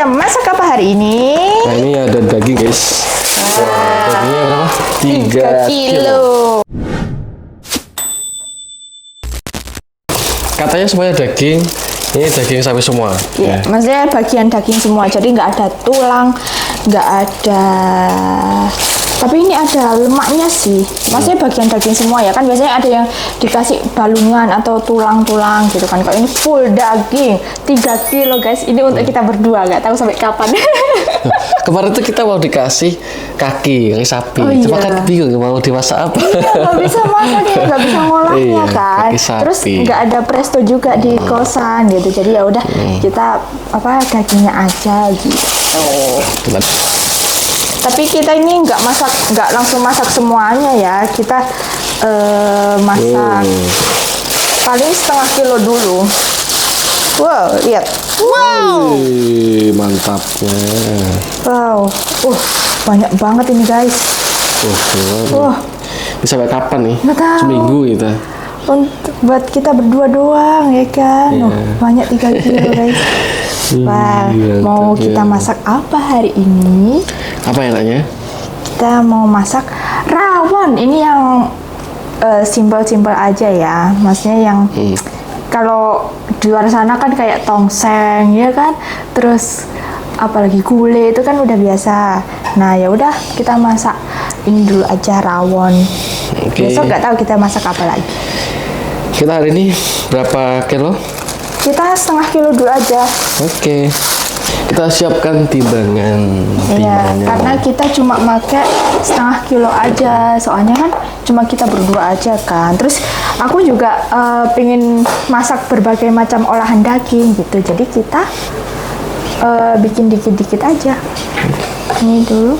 kita masak apa hari ini? Nah ini ada daging guys. Dagingnya berapa? 3 kilo. Katanya semuanya daging. Ini daging sapi semua. Iya, maksudnya bagian daging semua. Jadi nggak ada tulang, nggak ada. Tapi ini ada lemaknya sih. Maksudnya bagian daging semua ya kan. Biasanya ada yang dikasih balungan atau tulang-tulang gitu kan. Kalau ini full daging 3 kilo guys. Ini untuk kita berdua. Nggak tahu sampai kapan. Kemarin tuh kita mau dikasih kaki sapi. Oh, iya. Cuma kan bingung mau dimasak apa. Nggak bisa masak ya, nggak bisa ngolahnya Iya, kan. kaki sapi. Terus nggak ada presto juga di kosan gitu. Jadi ya udah kita apa dagingnya aja gitu. Tapi kita ini nggak langsung masak semuanya ya. Kita masak paling setengah kilo dulu. Wow, lihat. Wow. Wih, mantapnya. Wow. Banyak banget ini guys. Wah. Ini sampai kapan nih? Nggak tahu. Seminggu kita. Untuk buat kita berdua doang ya kan. Banyak 3 kilo guys. Wah, mau kita masak apa hari ini? Apa enaknya? Kita mau masak rawon. Ini yang simpel-simpel aja ya. Maksudnya yang kalau di luar sana kan kayak tongseng ya kan. Terus apalagi gulai itu kan udah biasa. Nah ya udah kita masak ini dulu aja rawon. Besok nggak tahu kita masak apa lagi. Kita hari ini berapa kilo? Kita setengah kilo dulu aja. Oke. Kita siapkan timbangan. Iya, karena kita cuma pakai setengah kilo aja. Soalnya kan cuma kita berdua aja kan. Terus aku juga pengen masak berbagai macam olahan daging gitu. Jadi kita bikin dikit-dikit aja. Ini dulu.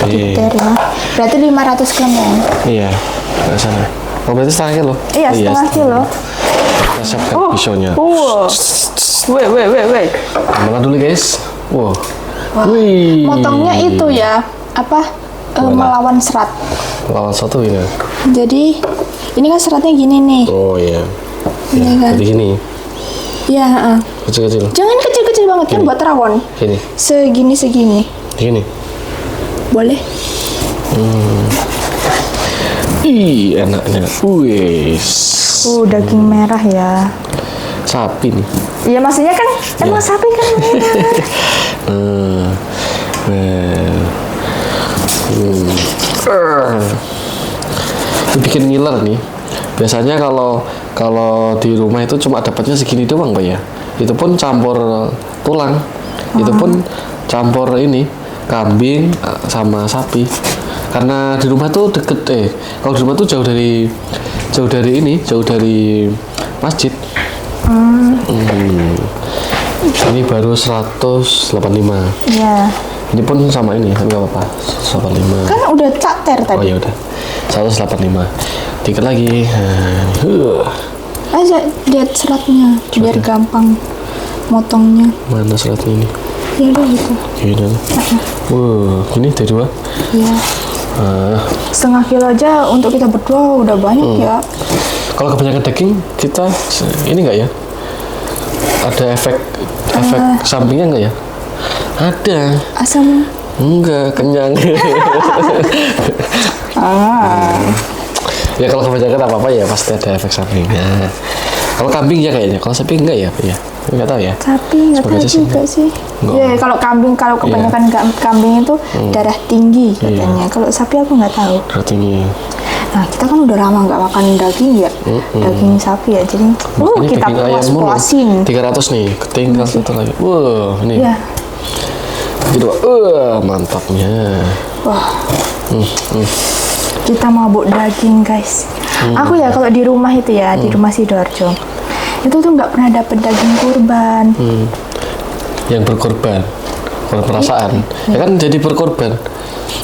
Liter ya. Berarti 500 gram ya? Iya, ke sana. Oh, berarti setengah kilo? Iya, setengah kilo. Kita siapkan pisaunya. Wait. Makan dulu guys. Wow. Wih. Motongnya itu ya, apa? Melawan serat. Melawan satu ini. Jadi ini kan seratnya gini nih. Oh iya. Ini kan. Jadi gini. Iya. Kecil-kecil. Jangan kecil-kecil banget kan buat rawon. Gini. Segini. Gini. Boleh. Ih, enaknya. Wis. Daging merah ya. Sapi nih. Iya, maksudnya kan emang sapi kan Ini bikin ngiler nih. Biasanya kalau di rumah itu cuma dapatnya segini doang, Pak ya. Itu pun campur tulang. Itu pun campur ini kambing sama sapi. Karena di rumah tuh deket kalau di rumah tuh jauh dari masjid. Ini baru 185. Iya. Ini pun sama ini kan nggak apa-apa 185. Kan udah cater tadi. Oh ya udah 185. Dikit lagi. Aja lihat seratnya biar gampang motongnya. Mana seratnya ini? Ya udah gitu. Gini. Ini ada 2. Iya. Setengah kilo aja untuk kita berdua udah banyak ya. Kalau kebanyakan daging kita ini enggak ya? Ada efek sampingnya enggak ya? Ada. Asam? Enggak, kenyang. Ya kalau kebanyakan apa-apa ya pasti ada efek sampingnya. Kalau kambing ya kayaknya, kalau sapi enggak ya? Iya. Enggak tahu ya. Sapi enggak tahu juga sih. Ya kalau kambing, kalau kebanyakan kambing itu darah tinggi katanya. Kalau sapi aku nggak tahu. Darah tinggi. Nah kita kan udah lama nggak makan daging ya, daging sapi ya. Jadi kita puas-puasin. 300 nih, tinggal satu lagi. Ini. Ya. Gitu. Mantapnya. Wah. Kita mabuk daging guys. Aku ya kalau di rumah itu ya, di rumah Sidoarjo, itu tuh nggak pernah dapet daging kurban. Yang berkorban, perasaan. Ya kan jadi berkorban.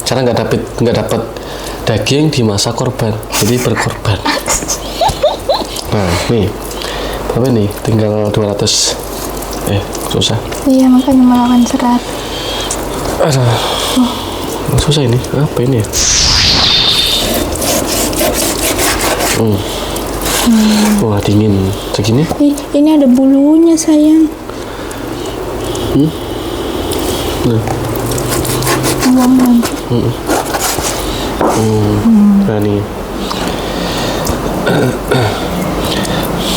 Karena nggak dapet daging di masa korban, jadi berkorban. Nah, nih. Berapa nih? Tinggal 200. Susah. Iya, makanya melawan serat. Susah ini. Apa ini ya? Wah, dingin. Segini? Ini ada bulunya, sayang. Nah. Nah nih.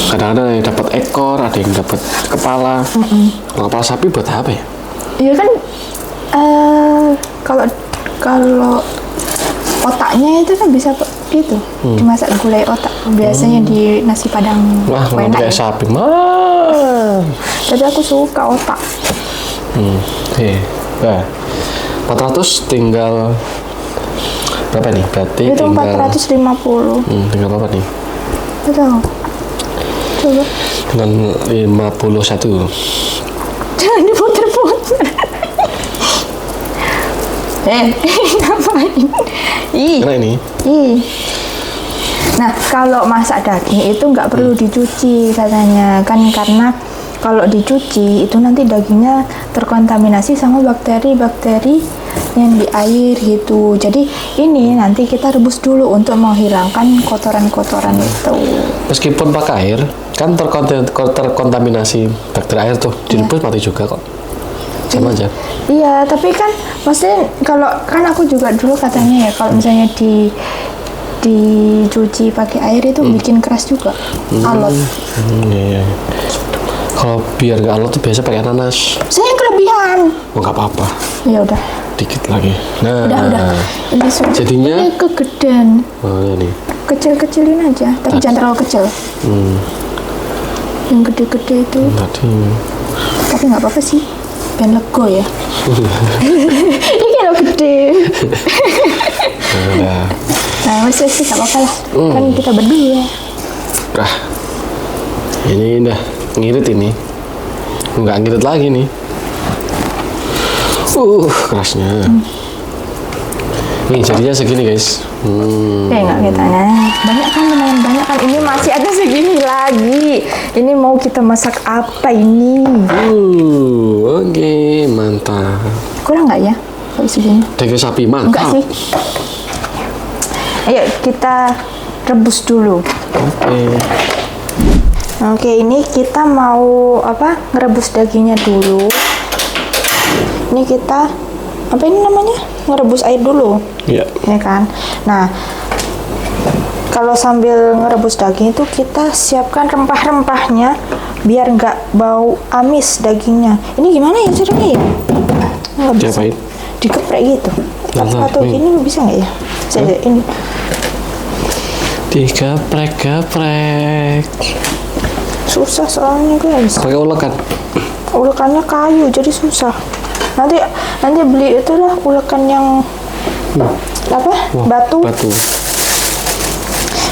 Kadang-kadang ada yang dapat ekor, ada yang dapat kepala. Kalau kepala sapi buat apa ya? Iya kan, kalau otaknya itu kan bisa gitu, dimasak gulai otak. Biasanya di nasi padang. Wah, nggak enak kayak ya. sapi mah. Tapi aku suka otak. Oke. Nah, 400 tinggal berapa nih? Berarti Itu tinggal 450. tinggal apa nih? Betul. Coba. Dengan 51. Jangan diputer-puter. Ngapain? Ih. Karena ini Nah, kalau masak daging itu nggak perlu dicuci katanya kan, karena kalau dicuci itu nanti dagingnya terkontaminasi sama bakteri-bakteri yang di air gitu. Jadi ini nanti kita rebus dulu untuk menghilangkan kotoran-kotoran itu. meskipun pakai air kan terkontaminasi bakteri air tuh, direbus mati juga kok. Sama aja. Iya, tapi kan maksudnya kalau kan aku juga dulu katanya ya kalau misalnya dicuci pakai air itu bikin keras juga, alot. Iya. Kalau biar nggak alot tuh biasa pakai nanas. Saya yang kelebihan. Oh nggak apa-apa, Ya udah, dikit lagi. Nah, udah. Ini sudah. Jadinya? Ini kegedean. Oh ini. Kecil-kecilin aja, tapi jangan terlalu kecil. Yang gede-gede itu, Tadi. tapi nggak apa-apa sih, biar lego ya. Ini kalau gede. Nah, Nah, masih sih nggak apa-apa lah. Kan kita berdua. Nah, ini udah ngirit ini. Nggak ngirit lagi nih. Kerasnya. Nih jadinya segini guys. Nggak kita banyak kan, lumayan banyak kan. Ini masih ada segini lagi. Ini mau kita masak apa ini? Oke, mantap. Kurang nggak ya kalau segini? Daging sapi Enggak mantap. sih. Ayo kita rebus dulu. Oke, ini kita mau apa? Ngerebus dagingnya dulu. Ini kita apa ini namanya? Ngerebus air dulu. Iya. Ya kan? Nah, kalau sambil ngerebus daging itu kita siapkan rempah-rempahnya biar nggak bau amis dagingnya. Ini gimana ya caranya ya? Nggak bisa. Diapain? Dikeprek gitu. Nah, Atau ini. ini bisa nggak ya? Saya ini. Dikeprek-keprek. Susah soalnya guys. Pakai ulekan. Ulekannya kayu jadi susah. Nanti beli itulah ulekan yang apa? Wah, batu. Batu.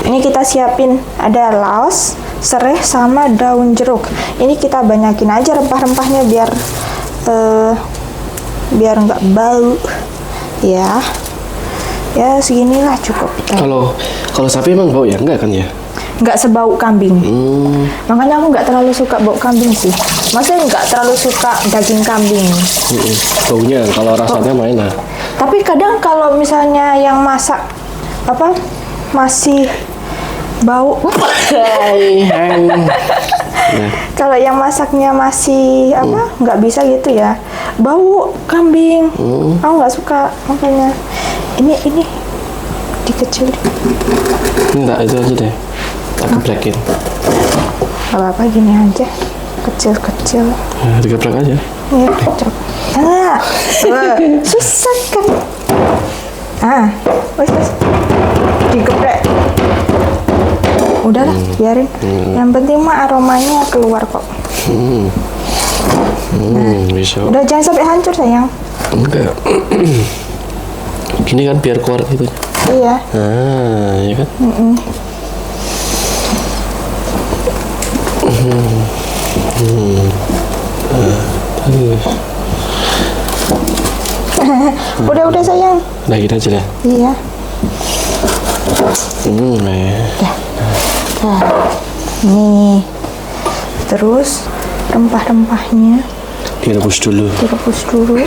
Ini kita siapin ada laos, serai sama daun jeruk. Ini kita banyakin aja rempah-rempahnya biar nggak bau. Ya. Ya seginilah cukup. Kalau sapi emang bau ya? Enggak kan ya? Nggak sebau kambing. Makanya aku nggak terlalu suka bau kambing sih. Maksudnya nggak terlalu suka daging kambing. Baunya kalau rasanya enak. Tapi kadang kalau misalnya yang masak apa masih bau. Kalau yang masaknya masih apa nggak bisa gitu ya, bau kambing. Aku nggak suka, makanya ini dikecil. Enggak, itu aja deh. Tak gebrekin. Gak apa-apa, gini aja, kecil-kecil. Digeprek aja. Ya, kecil. Susah kan? Wes, digeprek. Udahlah, biarin. Yang penting mah aromanya keluar kok. Bisa. Udah, jangan sampai hancur sayang. Enggak. Gini kan biar keluar gitu. Iya. Ya kan? Udah sayang. Udah gitu aja deh. Iya. Nih. Terus rempah-rempahnya Direbus dulu. direbus dulu.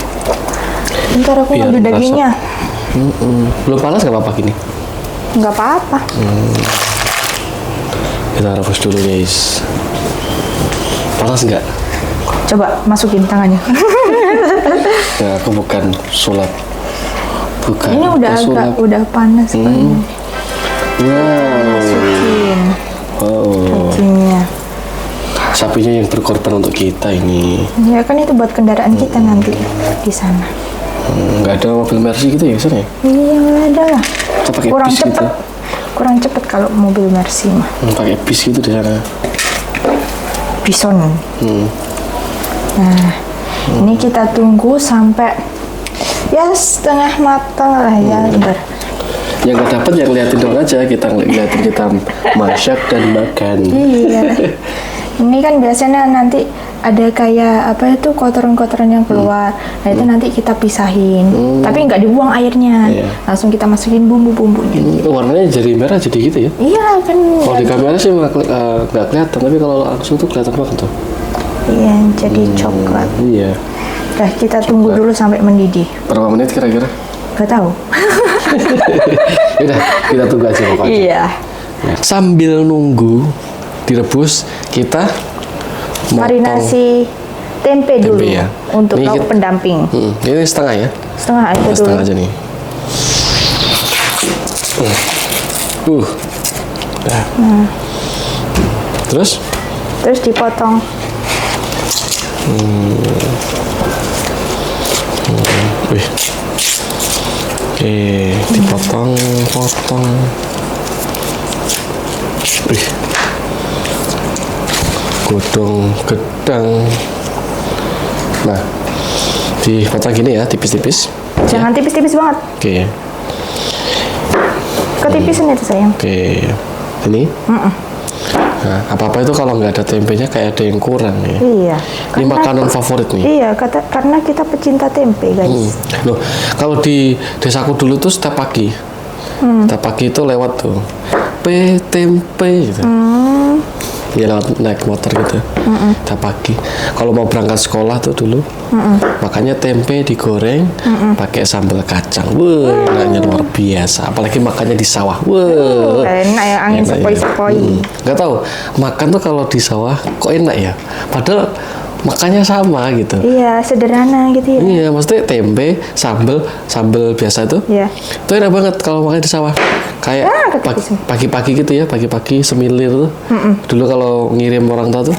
Ntar aku Biar ngambil rasa. dagingnya. Belum panas gak apa-apa gini. Nggak apa-apa. Kita rebus dulu guys. Panas nggak? Coba masukin tangannya. Ya, Oh, bukan sulap. Bukan. Ini udah itu sulap. udah panas kan. Wow. Masukin Oh. dagingnya. Sapinya yang berkorban untuk kita ini. Ya kan itu buat kendaraan kita nanti di sana. Nggak ada mobil Mercy gitu ya di sana ya? Iya nggak ada lah. Atau pakai Kurang bis cepet. gitu? Kurang cepet kalau mobil Mercy mah. Pakai bis gitu di sana. Bison. Hmm. Nah, ini kita tunggu sampai ya setengah matang lah ya, bentar. Yang nggak dapat yang liatin dong aja, kita ngeliatin kita masak dan makan. Iya. Ini kan biasanya nanti ada kayak apa itu kotoran-kotoran yang keluar. Nah itu nanti kita pisahin. Tapi nggak dibuang airnya. Iya. Langsung kita masukin bumbu-bumbunya. Warnanya jadi merah jadi gitu ya? Iya kan. Kalau di kamera sih nggak kelihatan, tapi kalau langsung tuh kelihatan banget tuh. Iya, jadi coklat. Iya. Dah kita tunggu dulu sampai mendidih. Berapa menit kira-kira? Gak tahu. Udah, kita tunggu aja pokoknya. Iya. Ya. Sambil nunggu direbus, kita motong Marinasi tempe dulu tempe ya. untuk Ini lauk pendamping. Ini setengah ya? Setengah aja dulu. Setengah aja nih. Dah. Terus? Terus dipotong. Wih. Oke, dipotong. Wih. Godong gedang. Nah, dipotong gini ya, tipis-tipis. Jangan tipis-tipis banget. Oke. Ketipisan itu sayang. Oke. Ini? Nah, apa-apa itu kalau nggak ada tempenya kayak ada yang kurang ya. Iya. Ini makanan favorit nih. Iya, karena kita pecinta tempe, guys. Loh, kalau di desaku dulu tuh setiap pagi. Setiap pagi itu lewat tuh. Tempe gitu. Ya lewat naik motor gitu. Setiap pagi. Kalau mau berangkat sekolah tuh dulu. Makanya tempe digoreng pakai sambal kacang. Wah, enaknya luar biasa. Apalagi makannya di sawah. Wah. Enak ya, angin Enak ya. sepoi-sepoi. Nggak tahu, makan tuh kalau di sawah kok enak ya. Padahal makannya sama gitu. Iya, sederhana gitu ya. Iya, maksudnya tempe, sambal biasa itu. Iya. Itu enak banget kalau makan di sawah. Kayak ketipis. pagi-pagi gitu ya, pagi-pagi semilir tuh. Dulu kalau ngirim orang tua tuh,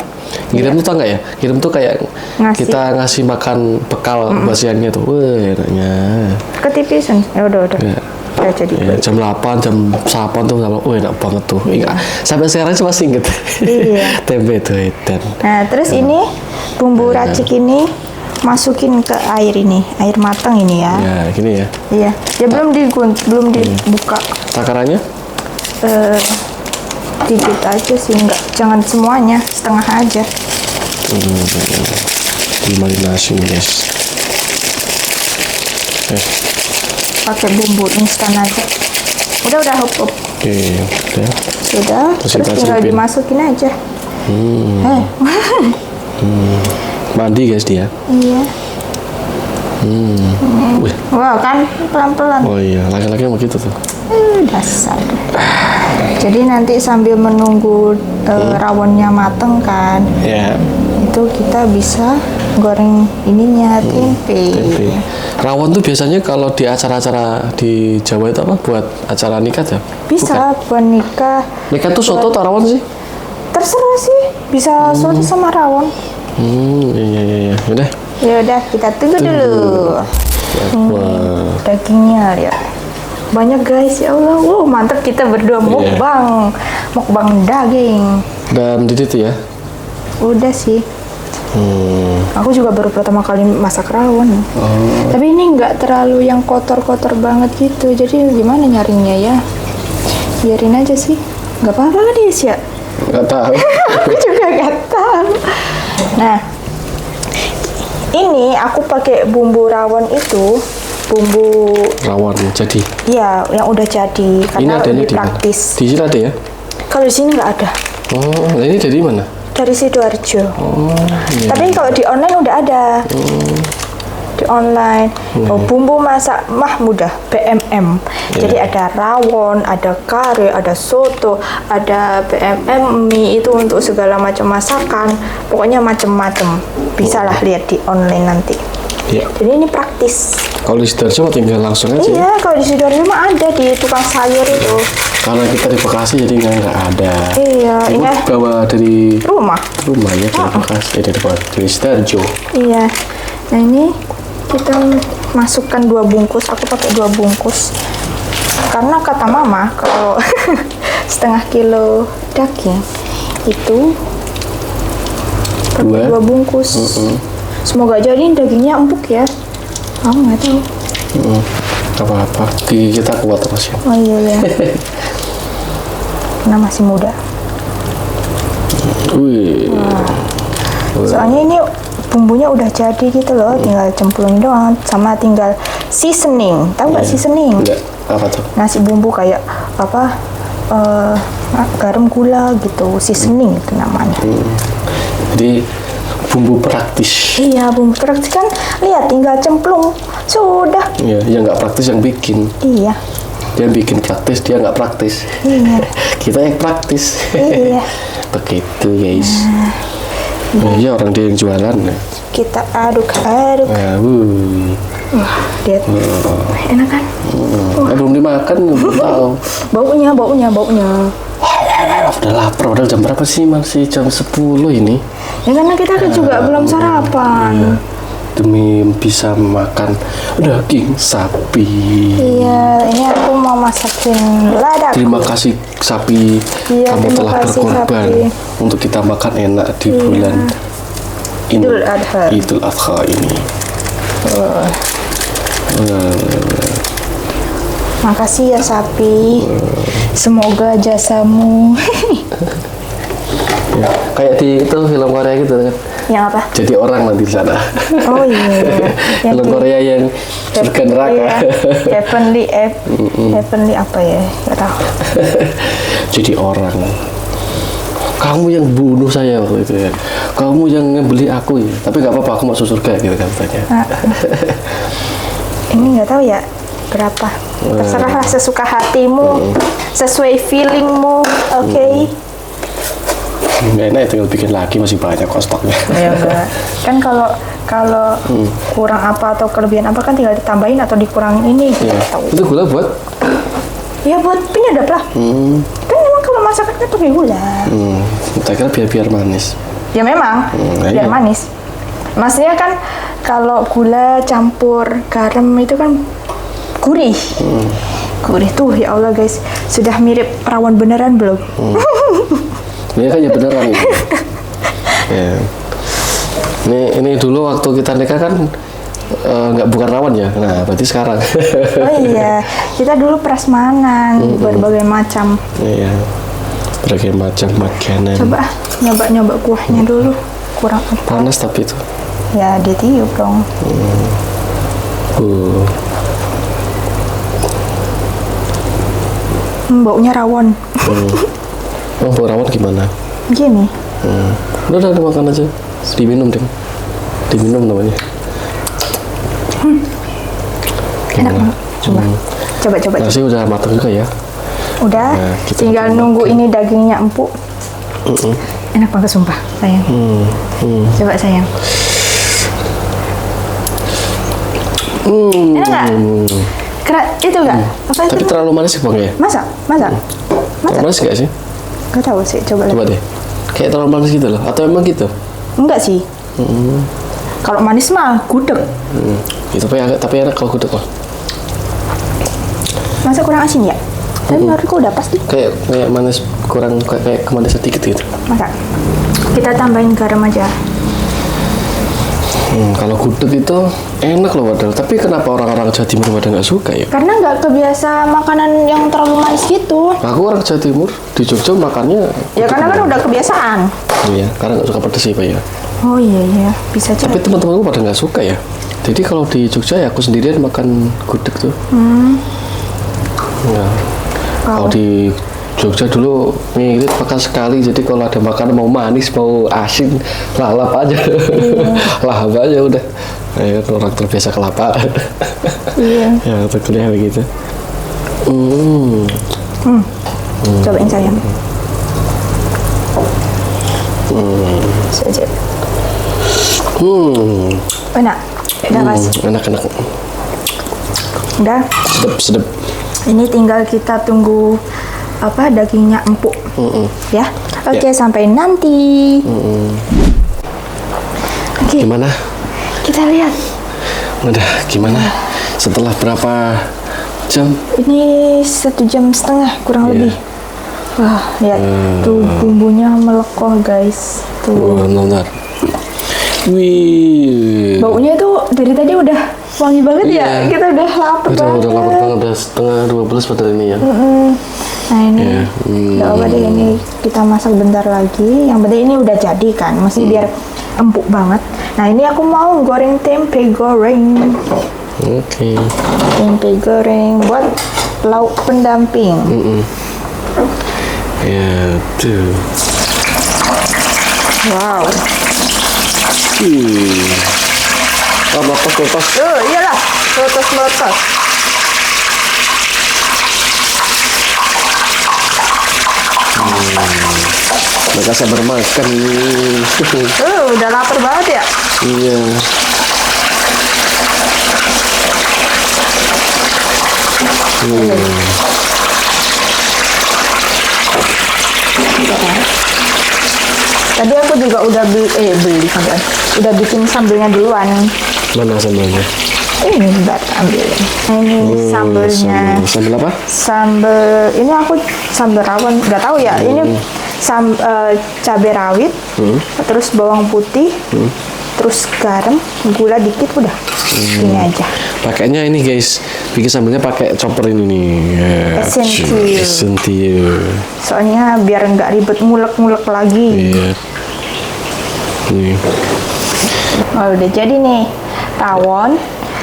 ngirim tuh tau nggak ya? Ngirim tuh kayak Ngasih. kita ngasih makan bekal buat siangnya tuh. Wah, enaknya. Ketipisan. Ya udah. Ya. Udah jadi. Ya, jam 8, jam 8 tuh sama, wah enak banget tuh. Iya. Sampai sekarang sih masih inget. Iya. Tempe itu edan. Nah, terus ini bumbu racik ini masukin ke air ini, air matang ini ya. Ya, gini ya. Iya. Ya belum dibuka. Takarannya? Dikit aja sih, jangan semuanya, setengah aja. Dimarinasi guys. Pakai bumbu instan aja. Udah hop. Oke, udah. Sudah. Terus Terus kita tinggal celupin. dimasukin aja. Mandi guys dia. Iya. Wih. Wow, kan pelan-pelan. Oh iya, laki-laki emang gitu tuh. Dasar. Jadi nanti sambil menunggu rawonnya mateng kan, Ya, itu kita bisa goreng ininya tempe. tempe. Rawon tuh biasanya kalau di acara-acara di Jawa itu apa? Buat acara nikah ya? Bisa buat nikah. Nikah tuh soto atau rawon sih? Terserah sih, bisa soto sama rawon. Iya. Udah. Ya udah, kita tunggu dulu. Wah. Dagingnya lihat. Banyak guys, ya Allah. Wow, mantap kita berdua mukbang. Mukbang daging. Dan di situ ya. Udah sih. Aku juga baru pertama kali masak rawon. Tapi ini nggak terlalu yang kotor-kotor banget gitu. Jadi gimana nyaringnya ya? Biarin aja sih. Nggak apa-apa kan ya sih ya? Nggak tahu. Aku juga nggak tahu. Nah, ini aku pakai bumbu rawon itu, bumbu Rawon jadi. ya yang udah jadi Ini karena adanya lebih di mana? praktis. Di sini ada ya? Kalau di sini nggak ada. Oh, nah ini dari mana? Dari Sidoarjo. Iya. Tapi kalau di online udah ada. Di online. Oh, bumbu masak mah mudah, BMM. Jadi ada rawon, ada kare, ada soto, ada BMM mie itu untuk segala macam masakan. Pokoknya macam-macam. Bisa lah lihat di online nanti. Iya. Jadi ini praktis. Kalau di Sidoarjo tinggal langsung aja. Iya, kalau di Sidoarjo mah ada di tukang sayur itu. Karena kita di Bekasi jadi nggak ada. Iya, Ibu iya. bawa dari Rumah. rumah ya dari Bekasi, dari Sidoarjo. Iya. Nah ini kita masukkan 2 bungkus. Aku pakai 2 bungkus. Karena kata mama kalau setengah kilo daging itu pakai 2 bungkus. Semoga aja ini dagingnya empuk ya. Aku nggak tahu. Gak apa-apa, gigi kita kuat terus ya. Oh iya ya. Karena masih muda. Wih. Soalnya ini bumbunya udah jadi gitu loh, tinggal cemplungin doang, sama tinggal seasoning. Tahu nggak seasoning? Enggak, apa tuh? Nasi bumbu kayak apa? Garam, gula gitu, seasoning itu namanya. Jadi bumbu praktis. Iya, bumbu praktis kan. Lihat, tinggal cemplung, sudah. Iya, yang nggak praktis yang bikin. Iya, Dia bikin praktis, dia nggak praktis. iya, Kita yang praktis. iya. Begitu guys. Iya orang dia yang jualan. Kita aduk-aduk. Nah, Wah, lihat, enak kan? belum dimakan, belum tahu. Baunya. Udah lapar, udah jam berapa sih? Masih jam 10 ini. Ya karena kita kan juga belum sarapan. Demi bisa makan daging sapi. Iya, ini aku mau masakin lada. Terima kasih sapi, Iya, kamu terima telah kasih, berkorban sapi. untuk kita makan enak di bulan ini, Idul Adha. Idul Adha ini. Makasih ya sapi. Semoga jasamu. Ya, kayak di itu film Korea gitu kan. Yang apa? Jadi orang nanti di sana. Oh iya. Film Korea yang surga neraka. Iya. Heavenly apa ya? Gak tahu. Jadi orang. Kamu yang bunuh saya waktu itu ya. Kamu yang ngebeli aku ya. Tapi nggak apa-apa, aku masuk surga gitu kan katanya. Ini nggak tahu ya berapa. Terserahlah sesuka hatimu, sesuai feelingmu. Oke. Nggak enak ya, tinggal bikin lagi, masih banyak kok stoknya. Ya enggak. Kan kalau kurang apa atau kelebihan apa kan tinggal ditambahin atau dikurangin ini gitu. Ya. Itu gula buat? Ya buat penyedap lah. Kan memang kalau masakan kan pakai gula. Saya kira biar manis. Ya memang biar iya. manis. Maksudnya kan kalau gula campur garam itu kan gurih. Gurih tuh ya Allah guys, sudah mirip rawon beneran belum? Ini kan ya beneran ini. Ya. Ini dulu waktu kita nikah kan bukan rawon ya. Nah, berarti sekarang. Oh iya, kita dulu prasmanan berbagai macam. Iya. Berbagai macam makanan. Coba nyoba kuahnya dulu. Kurang apa? Panas tapi itu. Ya ditiup dong. Baunya rawon. Oh, bau rawon gimana? Gini. Udah makan aja. Diminum deh. Diminum namanya. Enak banget. Coba. Nasi udah matang juga ya. Udah. Nah, kita Tinggal nunggu ini dagingnya empuk. Enak banget sumpah, sayang. Coba sayang. Enak nggak? Itu nggak? Apa itu? Tapi terlalu manis sih bang ya? Masa? Terlalu manis gak sih? Gak tahu sih, coba Coba lihat. deh. Kayak terlalu manis gitu loh. Atau emang gitu? Enggak sih. Kalau manis mah gudeg. Ya, tapi enak kalau gudeg mah. Masa kurang asin ya? Tapi menurutku udah pasti. Kayak manis kurang kayak kemanis sedikit gitu. Masa? Kita tambahin garam aja. Kalau gudeg itu enak loh padahal. Tapi kenapa orang-orang Jawa Timur pada nggak suka ya? Karena nggak kebiasa makanan yang terlalu manis gitu. Aku orang Jawa Timur di Jogja makannya. Ya karena kan udah kebiasaan. Iya, karena nggak suka pedes sih pak ya. Oh iya, bisa aja. Tapi teman-temanku pada nggak suka ya. Jadi kalau di Jogja ya aku sendirian makan gudeg tuh. Ya. Kalau di Jogja dulu nih itu makan sekali. Jadi kalau ada makanan mau manis mau asin lalap aja. Lahap aja udah. Ya, orang terbiasa kelaparan. Iya. Ya waktu kuliah begitu. Cobain sayang. Saja. Enak. Udah Mas. Enak-enak. Udah. Sedap. Ini tinggal kita tunggu dagingnya empuk. Ya. Oke, sampai nanti. Oke. Gimana? Kita lihat. Udah gimana? Setelah berapa jam? Ini 1,5 jam kurang Iya. lebih. Wah, lihat tuh bumbunya melekoh guys. Tuh. Benar. Wih. Baunya tuh dari tadi udah wangi banget ya. Iya. Kita udah lapar banget. Udah lapar banget, udah setengah 12 padahal ini ya. Nah ini, Iya. nggak apa deh ini kita masak bentar lagi. Yang penting ini udah jadi kan, masih biar empuk banget. Nah ini aku mau goreng tempe goreng. Oke. Tempe goreng buat lauk pendamping. Ya tuh. Wow. Melepas. Iyalah, melepas. Mereka sabar makan ini. Udah lapar banget ya. Iya. Tadi aku juga udah beli sampai udah bikin sambelnya duluan. Mana sambalnya? Ini bentar ambilin. Nah, ini sambelnya. Sambal apa? Sambel ini aku sambel rawon, nggak tahu ya. Ini cabai rawit, terus bawang putih, terus garam, gula dikit udah. Ini aja. Pakainya ini guys, bikin sambelnya pakai chopper ini nih. Ya, Sentiu. Soalnya biar nggak ribet ngulek-ngulek lagi. Iya. Nih. Oh, udah jadi nih rawon.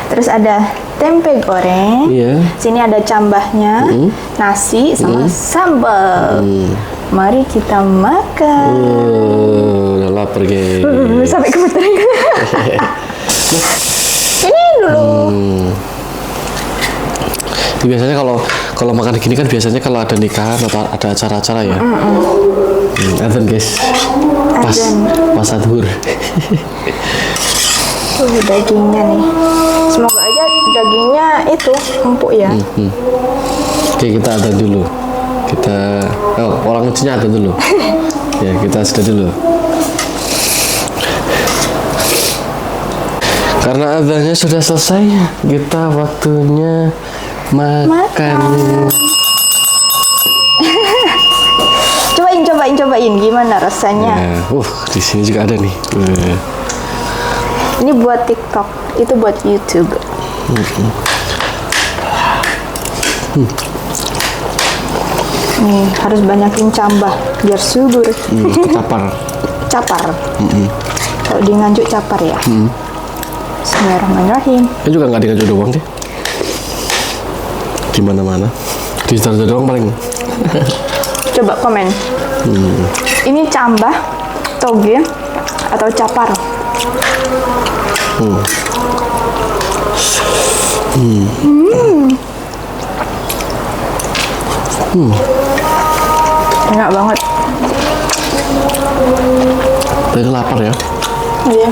Terus ada tempe goreng. Iya. Sini ada cambahnya, nasi sama sambal. Mari kita makan. Udah lapar guys. Sampai gemeteran. Ini dulu. Biasanya kalau makan gini kan biasanya kalau ada nikahan atau ada acara-acara ya. Adzan guys. Pas adhur. Dagingnya nih. Semoga aja dagingnya itu empuk ya. Oke, kita ada dulu. Orang kecilnya ada dulu. Ya, kita sudah dulu. Karena adzannya sudah selesai, kita waktunya makan. Cobain gimana rasanya. Ya, di sini juga ada nih. Ini buat TikTok, itu buat YouTube. Nih, harus banyakin cambah biar subur. Capar. Kalau di Nganjuk capar ya. Bismillahirrahmanirrahim. Kan juga nggak di Nganjuk doang deh. Di mana-mana. Di Sidoarjo doang paling. Coba komen. Ini cambah, toge, atau capar? Enak banget. Tadi lapar ya. Iya.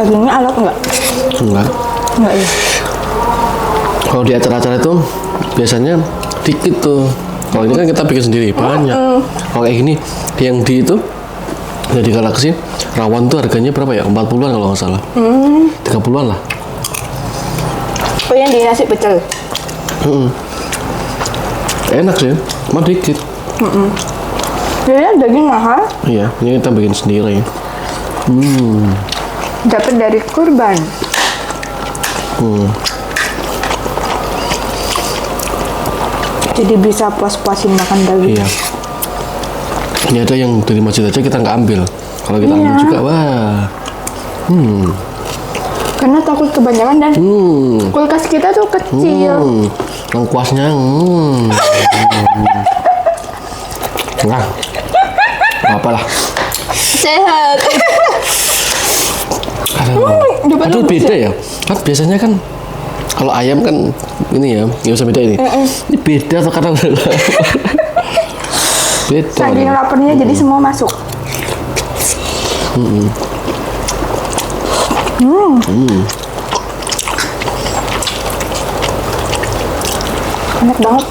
Dagingnya alot nggak? Enggak. Nggak ya. Kalau di acara-acara itu biasanya dikit tuh. Kalau ini kan kita bikin sendiri banyak. Kalau kayak gini yang di itu jadi Galaxy rawon tuh harganya berapa ya? 40-an kalau nggak salah. 30-an lah. Oh, yang di nasi pecel. Enak sih, cuma dikit. Jadi daging mahal, Iya, ini kita bikin sendiri. dapat dari kurban. Jadi bisa puas-puasin makan daging. Iya. Ini ada yang dari masjid aja kita nggak ambil. Kalau kita ambil juga, wah. Karena takut kebanyakan dan kulkas kita tuh kecil. Lengkuasnya. Nah, apalah. Sehat. Aduh beda ya. Kan biasanya kan Kalau ayam kan ini ya, nggak bisa beda ini. Ini beda tuh karena beda. Saking laparnya jadi semua masuk. Enak banget.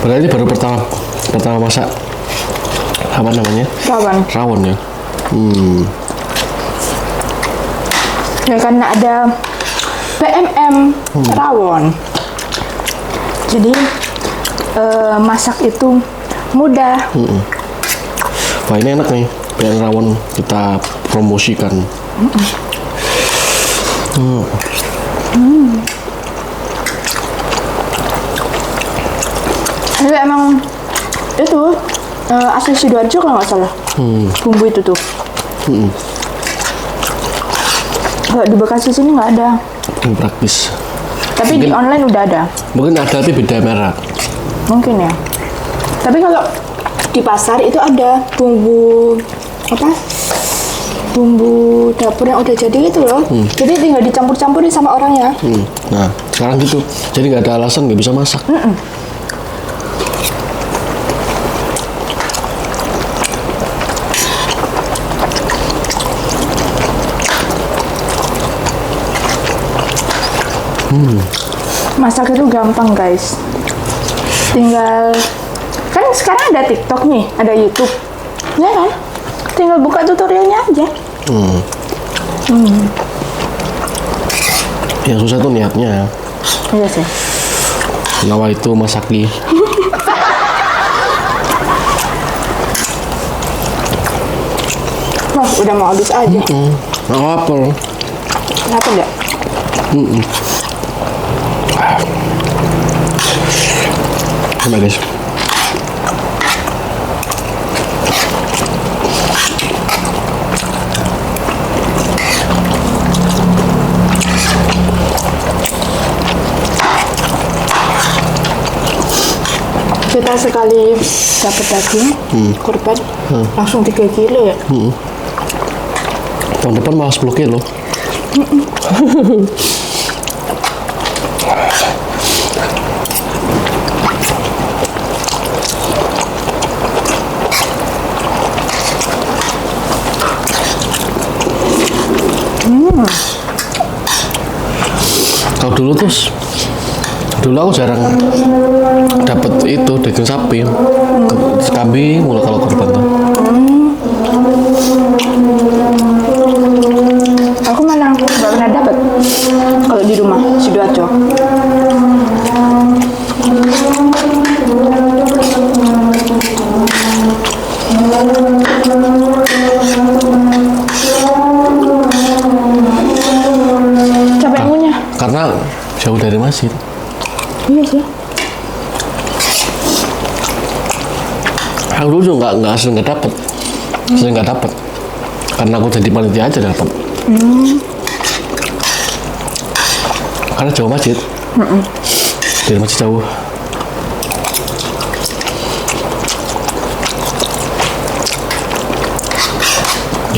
Berarti baru pertama masak apa namanya? Rawon. Rawon ya. Ya karena ada PMM rawon. Jadi masak itu mudah. Wah ini enak nih, PMM rawon kita promosikan. Itu emang itu asli Sidoarjo kalau nggak salah. Bumbu itu tuh. Kalau di Bekasi sini nggak ada. Ini praktis. Tapi di online udah ada. Mungkin ada tapi beda merek. Mungkin ya. Tapi kalau di pasar itu ada bumbu apa? Bumbu dapur yang udah jadi gitu loh. Jadi tinggal dicampur-campurin sama orangnya. Nah sekarang gitu, jadi nggak ada alasan nggak bisa masak. Masak itu gampang guys. Tinggal kan sekarang ada TikTok nih, ada YouTube, ya kan? Tinggal buka tutorialnya aja. Yang susah tuh niatnya. Iya sih. Nawa itu masaki. Wah, udah mau habis aja. Nggak apa loh. Kenapa enggak? Coba guys. Kita sekali dapat daging kurban langsung 3 kilo ya. Tahun depan malah 10 kilo. Kalau dulu aku jarang dapat itu daging sapi, kambing mulu kalau kurban tuh. Aku malah nggak pernah dapat kalau di rumah Sidoarjo. Capek ngunyah. Karena jauh dari masjid. Iya sih. Aku dulu juga nggak dapet, sering nggak dapet. Karena aku jadi panitia aja dapet. Karena jauh masjid. Dari masjid jauh.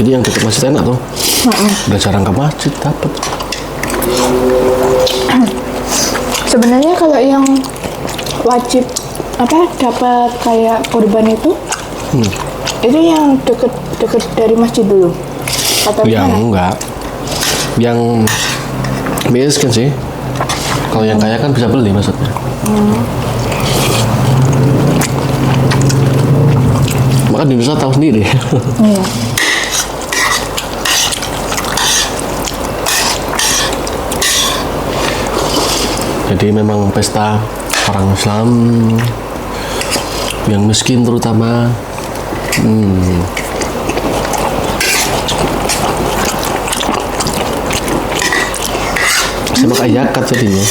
Jadi yang dekat masjid enak tuh. Udah jarang ke masjid dapet. Sebenarnya kalau yang wajib dapat kayak kurban itu yang deket dari masjid dulu atau Yang gimana? enggak, yang miskin sih. Kalau yang kaya kan bisa beli maksudnya. Maka di Indonesia tahu sendiri. Iya. Jadi memang pesta orang Islam yang miskin terutama. Sama kayak zakat jadinya.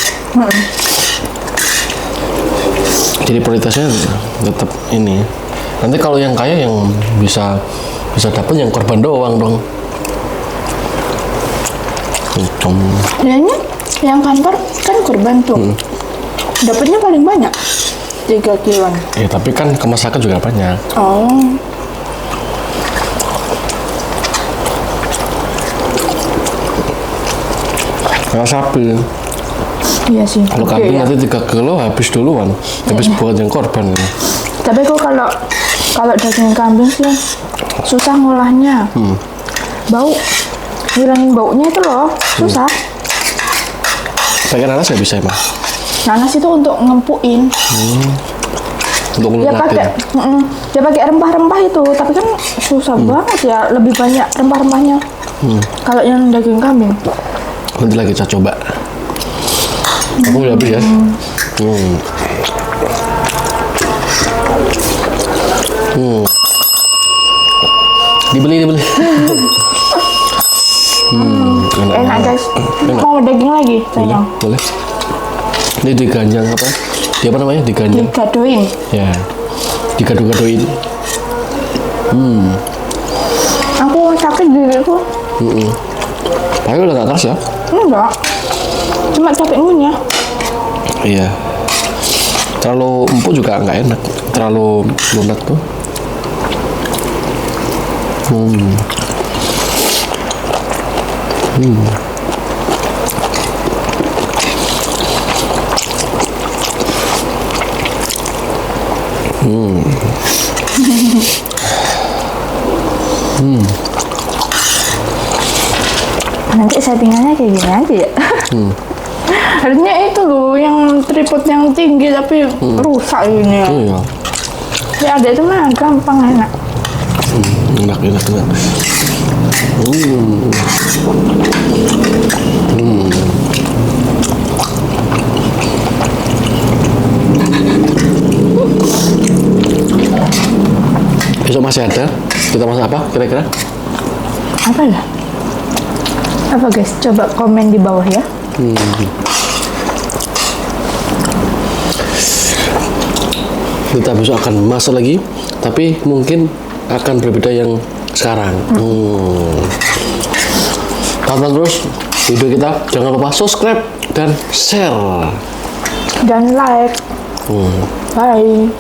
Jadi prioritasnya tetap ini. Nanti kalau yang kaya yang bisa dapat yang korban doang dong. Yang kantor kan kurban tuh. Dapatnya paling banyak 3 kiloan. Ya tapi kan kemasakan juga banyak. Oh. Kayak sapi. Iya sih. Kalau oke kambing ya. nanti 3 kilo habis duluan. Habis buat yang korban. Tapi kok kalau daging kambing sih susah ngolahnya. Bau, ngilangin baunya itu loh, susah. Pakai nanas nggak bisa emang? Nanas itu untuk ngempuin. Untuk Ya pakai, ngelunakin. ya pakai rempah-rempah itu, tapi kan susah banget ya, lebih banyak rempah-rempahnya. Kalau yang daging kambing. Nanti lagi kita coba. Aku udah habis ya. Dibeli. Enak guys. Enak. Mau daging lagi, sayang. Boleh. Ini diganjang apa? Dia apa namanya? Diganjang. Digadoin. Ya. Digado-gadoin. Aku sakit diriku. Tapi udah gak keras ya? Enggak. Cuma capek ngunyah. Iya. Terlalu empuk juga nggak enak. Terlalu lunak tuh. Nanti settingannya kayak gini aja ya. Harusnya itu loh yang tripod yang tinggi tapi rusak ini ya. Iya. Ya ada itu mah gampang enak. Enak. Besok masih ada. Kita masak apa kira-kira? Apa ya? Apa guys? Coba komen di bawah ya. Kita besok akan masak lagi, tapi mungkin akan berbeda yang sekarang. Tonton terus video kita, jangan lupa subscribe dan share. Dan like. Bye.